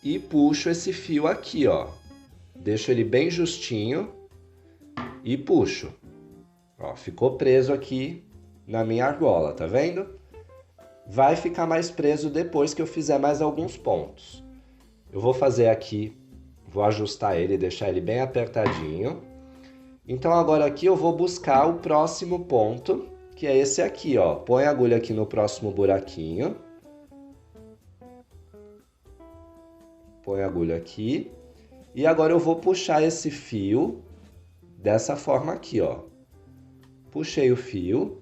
e puxo esse fio aqui, ó. Deixo ele bem justinho e puxo. Ó, ficou preso aqui na minha argola, tá vendo? Vai ficar mais preso depois que eu fizer mais alguns pontos. Eu vou fazer aqui, vou ajustar ele, deixar ele bem apertadinho. Então agora aqui eu vou buscar o próximo ponto, que é esse aqui, ó. Põe a agulha aqui no próximo buraquinho. Põe a agulha aqui. E agora eu vou puxar esse fio dessa forma aqui, ó. Puxei o fio.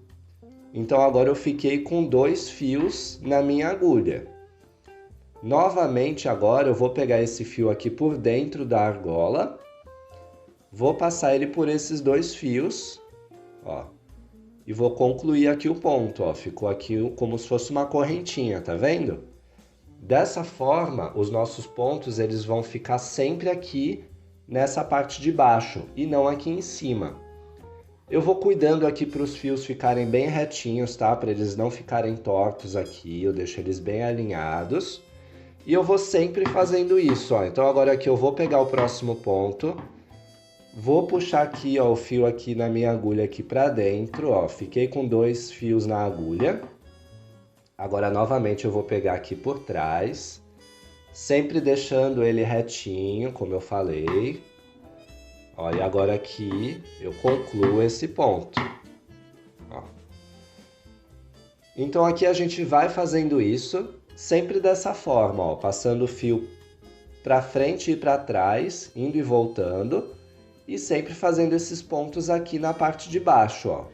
Então agora eu fiquei com 2 fios na minha agulha. Novamente agora eu vou pegar esse fio aqui por dentro da argola. Vou passar ele por esses 2 fios, ó. E vou concluir aqui o ponto, ó. Ficou aqui como se fosse uma correntinha, tá vendo? Dessa forma, os nossos pontos eles vão ficar sempre aqui nessa parte de baixo e não aqui em cima. Eu vou cuidando aqui para os fios ficarem bem retinhos, tá? Para eles não ficarem tortos aqui, eu deixo eles bem alinhados. E eu vou sempre fazendo isso, ó. Então agora aqui eu vou pegar o próximo ponto, Vou puxar aqui, ó, o fio aqui na minha agulha aqui pra dentro, ó. Fiquei com 2 fios na agulha. Agora, novamente, eu vou pegar aqui por trás, sempre deixando ele retinho, como eu falei. Ó, e agora aqui eu concluo esse ponto. Ó. Então aqui a gente vai fazendo isso sempre dessa forma, ó, passando o fio para frente e para trás, indo e voltando, e sempre fazendo esses pontos aqui na parte de baixo, ó.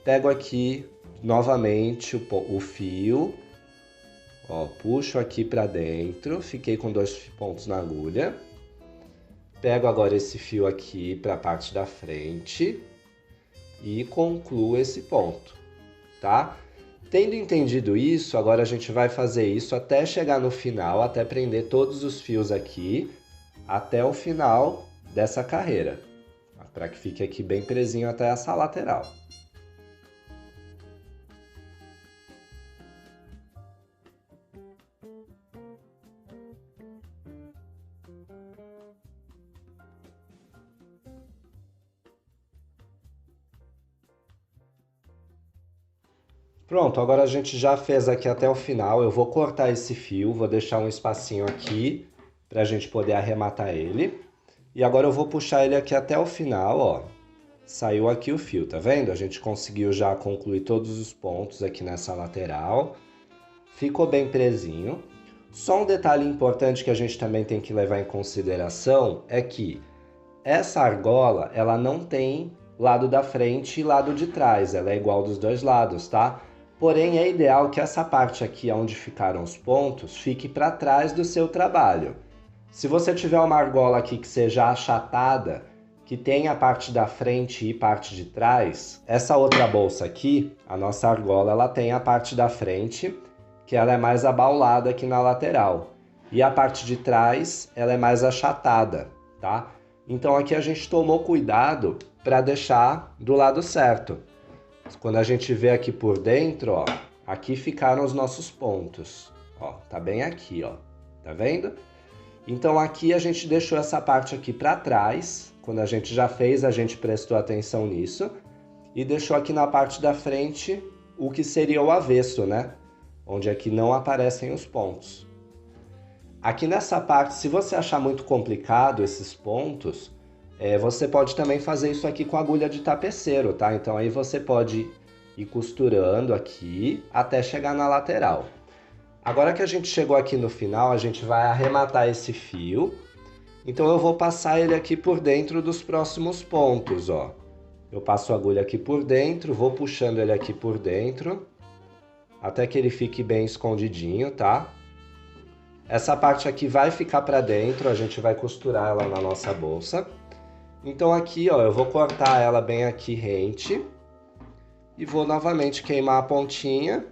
Pego aqui novamente o fio, ó, puxo aqui para dentro, fiquei com 2 pontos na agulha. Pego agora esse fio aqui para a parte da frente e concluo esse ponto, tá? Tendo entendido isso, agora a gente vai fazer isso até chegar no final, até prender todos os fios aqui, até o final dessa carreira, para que fique aqui bem presinho até essa lateral. Pronto, agora a gente já fez aqui até o final. Eu vou cortar esse fio, vou deixar um espacinho aqui para a gente poder arrematar ele. E agora eu vou puxar ele aqui até o final, ó. Saiu aqui o fio, tá vendo? A gente conseguiu já concluir todos os pontos aqui nessa lateral. Ficou bem presinho. Só um detalhe importante que a gente também tem que levar em consideração é que essa argola, ela não tem lado da frente e lado de trás. Ela é igual dos dois lados, tá? Porém, é ideal que essa parte aqui, onde ficaram os pontos, fique para trás do seu trabalho. Se você tiver uma argola aqui que seja achatada, que tenha a parte da frente e parte de trás, essa outra bolsa aqui, a nossa argola, ela tem a parte da frente, que ela é mais abaulada aqui na lateral. E a parte de trás, ela é mais achatada, tá? Então aqui a gente tomou cuidado para deixar do lado certo. Quando a gente vê aqui por dentro, ó, aqui ficaram os nossos pontos. Ó, tá bem aqui, ó. Tá vendo? Então aqui a gente deixou essa parte aqui para trás. Quando a gente já fez, a gente prestou atenção nisso. E deixou aqui na parte da frente o que seria o avesso, né? Onde aqui não aparecem os pontos. Aqui nessa parte, se você achar muito complicado esses pontos, você pode também fazer isso aqui com agulha de tapeceiro, tá? Então aí você pode ir costurando aqui até chegar na lateral. Agora que a gente chegou aqui no final, a gente vai arrematar esse fio. Então eu vou passar ele aqui por dentro dos próximos pontos, ó. Eu passo a agulha aqui por dentro, vou puxando ele aqui por dentro, até que ele fique bem escondidinho, tá? Essa parte aqui vai ficar para dentro, a gente vai costurar ela na nossa bolsa. Então aqui, ó, eu vou cortar ela bem aqui rente e vou novamente queimar a pontinha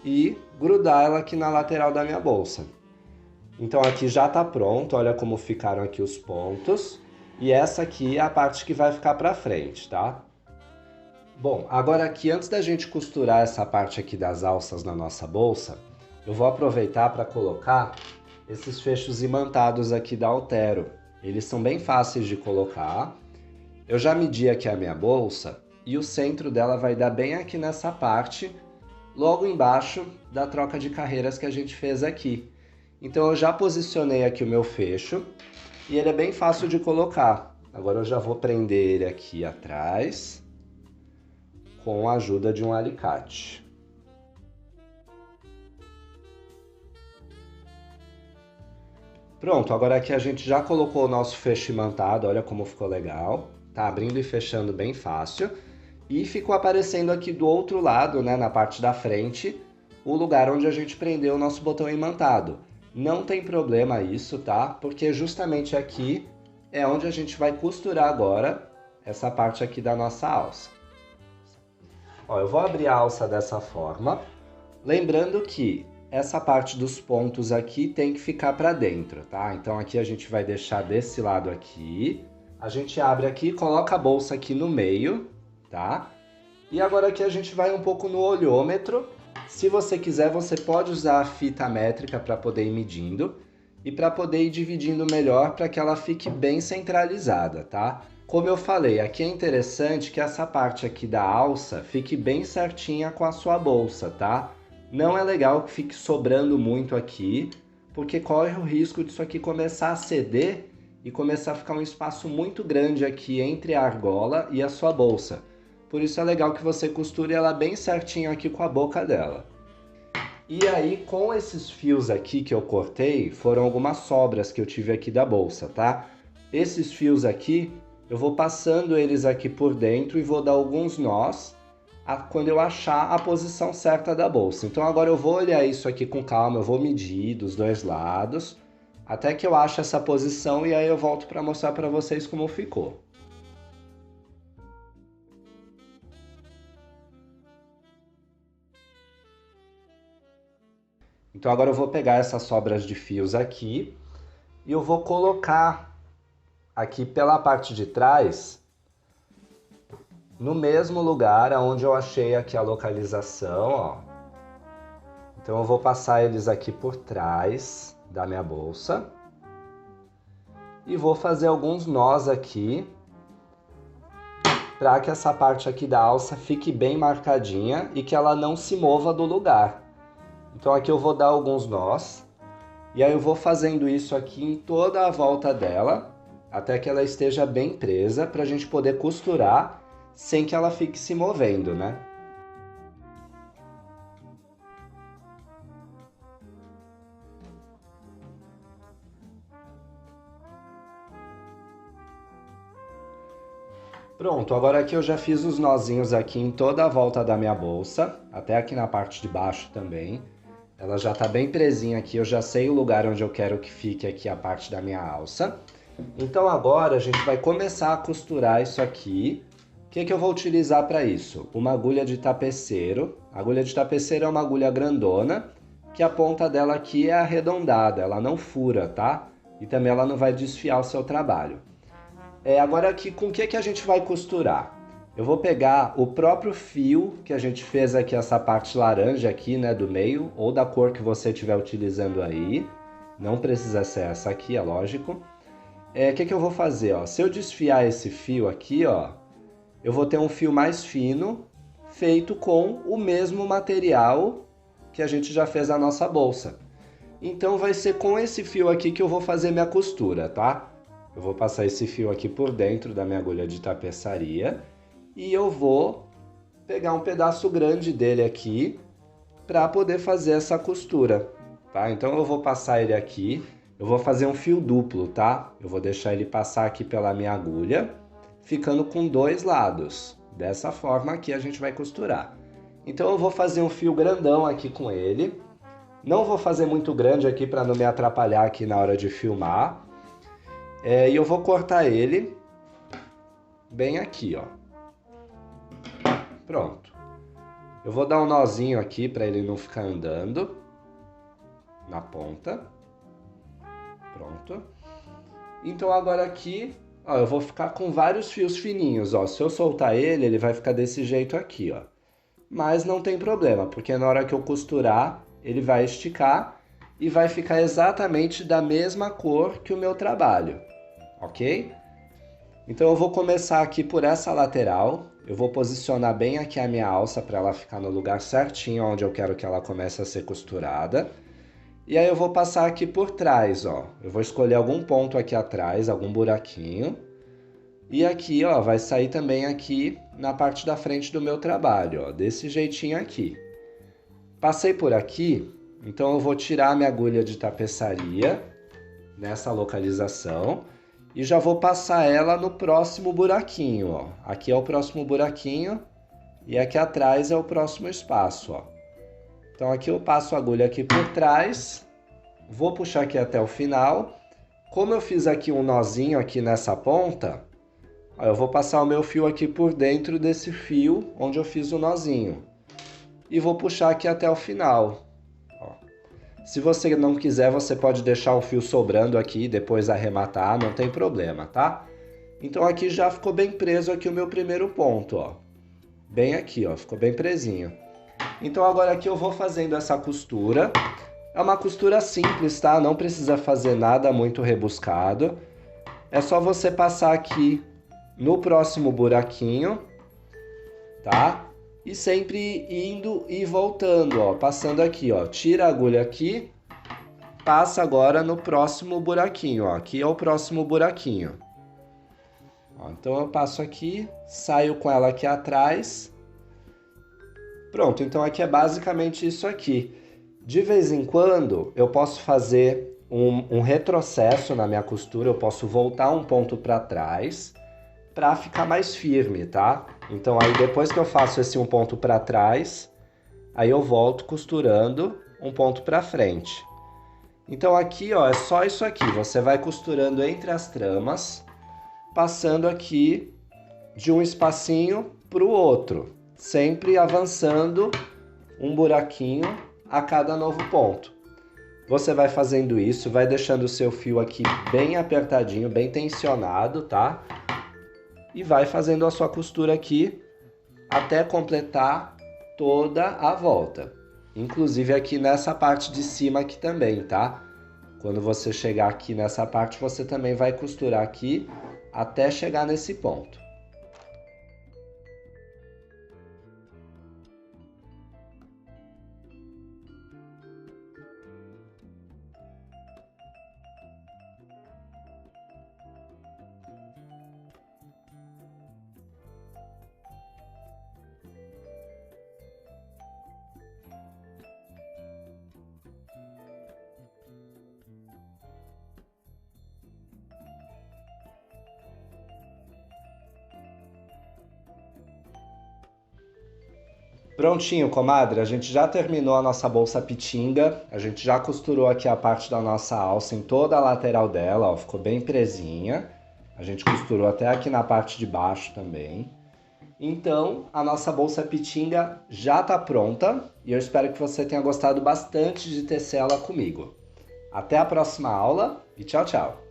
e grudar ela aqui na lateral da minha bolsa. Então aqui já tá pronto, olha como ficaram aqui os pontos. E essa aqui é a parte que vai ficar para frente, tá? Bom, agora aqui, antes da gente costurar essa parte aqui das alças na nossa bolsa, eu vou aproveitar para colocar esses fechos imantados aqui da Altero. Eles são bem fáceis de colocar. Eu já medi aqui a minha bolsa e o centro dela vai dar bem aqui nessa parte, logo embaixo da troca de carreiras que a gente fez aqui. Então eu já posicionei aqui o meu fecho e ele é bem fácil de colocar. Agora eu já vou prender ele aqui atrás com a ajuda de um alicate. Pronto, agora aqui a gente já colocou o nosso fecho imantado, olha como ficou legal. Tá abrindo e fechando bem fácil. E ficou aparecendo aqui do outro lado, né, na parte da frente, o lugar onde a gente prendeu o nosso botão imantado. Não tem problema isso, tá? Porque justamente aqui é onde a gente vai costurar agora essa parte aqui da nossa alça. Ó, eu vou abrir a alça dessa forma, lembrando que essa parte dos pontos aqui tem que ficar para dentro, tá? Então aqui a gente vai deixar desse lado aqui. A gente abre aqui, coloca a bolsa aqui no meio, tá? E agora aqui a gente vai um pouco no olhômetro. Se você quiser, você pode usar a fita métrica para poder ir medindo. e para poder ir dividindo melhor para que ela fique bem centralizada, tá? Como eu falei, aqui é interessante que essa parte aqui da alça fique bem certinha com a sua bolsa, tá? Não é legal que fique sobrando muito aqui, porque corre o risco disso aqui começar a ceder e começar a ficar um espaço muito grande aqui entre a argola e a sua bolsa. Por isso é legal que você costure ela bem certinho aqui com a boca dela. E aí, com esses fios aqui que eu cortei, foram algumas sobras que eu tive aqui da bolsa, tá? Esses fios aqui, eu vou passando eles aqui por dentro e vou dar alguns nós quando eu achar a posição certa da bolsa. Então agora eu vou olhar isso aqui com calma, eu vou medir dos dois lados, até que eu ache essa posição e aí eu volto para mostrar para vocês como ficou. Então agora eu vou pegar essas sobras de fios aqui e eu vou colocar aqui pela parte de trás, no mesmo lugar onde eu achei aqui a localização, ó. Então eu vou passar eles aqui por trás da minha bolsa e vou fazer alguns nós aqui para que essa parte aqui da alça fique bem marcadinha e que ela não se mova do lugar. Então aqui eu vou dar alguns nós, e aí eu vou fazendo isso aqui em toda a volta dela, até que ela esteja bem presa, para a gente poder costurar sem que ela fique se movendo, né? Pronto, agora aqui eu já fiz os nozinhos aqui em toda a volta da minha bolsa, até aqui na parte de baixo também. Ela já tá bem presinha aqui, eu já sei o lugar onde eu quero que fique aqui a parte da minha alça. Então agora a gente vai começar a costurar isso aqui. O que eu vou utilizar para isso? Uma agulha de tapeceiro. A agulha de tapeceiro é uma agulha grandona, que a ponta dela aqui é arredondada, ela não fura, tá? E também ela não vai desfiar o seu trabalho. Agora aqui, com o que a gente vai costurar? Eu vou pegar o próprio fio que a gente fez aqui, essa parte laranja aqui, né, do meio, ou da cor que você estiver utilizando aí. Não precisa ser essa aqui, é lógico. O que eu vou fazer, ó? Se eu desfiar esse fio aqui, ó, eu vou ter um fio mais fino, feito com o mesmo material que a gente já fez a nossa bolsa. Então vai ser com esse fio aqui que eu vou fazer minha costura, tá? Eu vou passar esse fio aqui por dentro da minha agulha de tapeçaria e eu vou pegar um pedaço grande dele aqui para poder fazer essa costura, tá? Então eu vou passar ele aqui, eu vou fazer um fio duplo, tá? Eu vou deixar ele passar aqui pela minha agulha, ficando com dois lados. Dessa forma aqui a gente vai costurar. Então eu vou fazer um fio grandão aqui com ele. Não vou fazer muito grande aqui para não me atrapalhar aqui na hora de filmar. E eu vou cortar ele bem aqui, ó. Pronto. Eu vou dar um nozinho aqui para ele não ficar andando na ponta. Pronto. Então agora aqui, ó, eu vou ficar com vários fios fininhos, ó. Se eu soltar ele, ele vai ficar desse jeito aqui, ó. Mas não tem problema, porque na hora que eu costurar, ele vai esticar e vai ficar exatamente da mesma cor que o meu trabalho, ok? Então eu vou começar aqui por essa lateral, eu vou posicionar bem aqui a minha alça para ela ficar no lugar certinho onde eu quero que ela comece a ser costurada. E aí eu vou passar aqui por trás, ó. Eu vou escolher algum ponto aqui atrás, algum buraquinho. E aqui, ó, vai sair também aqui na parte da frente do meu trabalho, ó, desse jeitinho aqui. Passei por aqui, então eu vou tirar a minha agulha de tapeçaria nessa localização e já vou passar ela no próximo buraquinho, ó. Aqui é o próximo buraquinho e aqui atrás é o próximo espaço, ó. Então aqui eu passo a agulha aqui por trás, vou puxar aqui até o final. Como eu fiz aqui um nozinho aqui nessa ponta, ó, eu vou passar o meu fio aqui por dentro desse fio onde eu fiz o nozinho. E vou puxar aqui até o final. Ó. Se você não quiser, você pode deixar o fio sobrando aqui e depois arrematar, não tem problema, tá? Então aqui já ficou bem preso aqui o meu primeiro ponto, ó. Bem aqui, ó, ficou bem presinho. Então agora aqui eu vou fazendo essa costura É uma costura simples, tá? Não precisa fazer nada muito rebuscado. É só você passar aqui no próximo buraquinho, tá? E sempre indo e voltando, ó. Passando aqui, ó. Tira a agulha aqui, passa agora no próximo buraquinho, ó. Aqui é o próximo buraquinho. Ó, então eu passo aqui, saio com ela aqui atrás. Pronto, então aqui é basicamente isso aqui. De vez em quando eu posso fazer um retrocesso na minha costura, eu posso voltar um ponto para trás para ficar mais firme, tá? Então aí depois que eu faço esse um ponto para trás, aí eu volto costurando um ponto para frente. Então aqui, ó, é só isso aqui, você vai costurando entre as tramas, passando aqui de um espacinho para o outro, sempre avançando um buraquinho a cada novo ponto. Você vai fazendo isso, vai deixando o seu fio aqui bem apertadinho, bem tensionado, tá? E vai fazendo a sua costura aqui até completar toda a volta. Inclusive aqui nessa parte de cima aqui também, tá? Quando você chegar aqui nessa parte, você também vai costurar aqui até chegar nesse ponto. Prontinho, comadre, a gente já terminou a nossa bolsa pitinga, a gente já costurou aqui a parte da nossa alça em toda a lateral dela, ó, ficou bem presinha. A gente costurou até aqui na parte de baixo também. Então, a nossa bolsa pitinga já tá pronta e eu espero que você tenha gostado bastante de tecer ela comigo. Até a próxima aula e tchau, tchau!